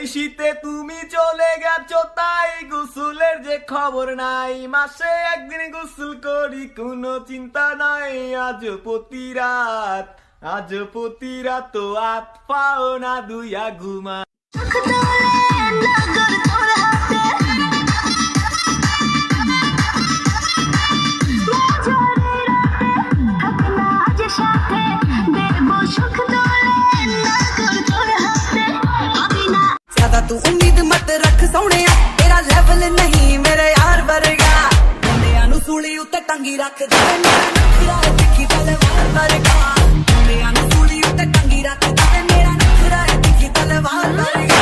এই শীতে তুমি চলে গেছো তাই গোসলের যে খবর নাই, মাসে একদিন গোসল করি কোনো চিন্তা নাই। আজ প্রতি রাত তো আত পাও না দুইয়া ঘুমা। तू उम्मीद मत रख सोने, तेरा लेवल नहीं मेरे यार वर्गा। मुंडिया नू सूली उत्ते टंगी रख दे, मेरा नखरा है दिखी तलवार वर्गा। मुंडिया नू सूली उत्ते टंगी रख दे, मेरा नखरा है दिखी तलवार वर्गा।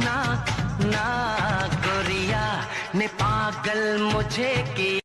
ना ना गोरिया ने पागल मुझे की।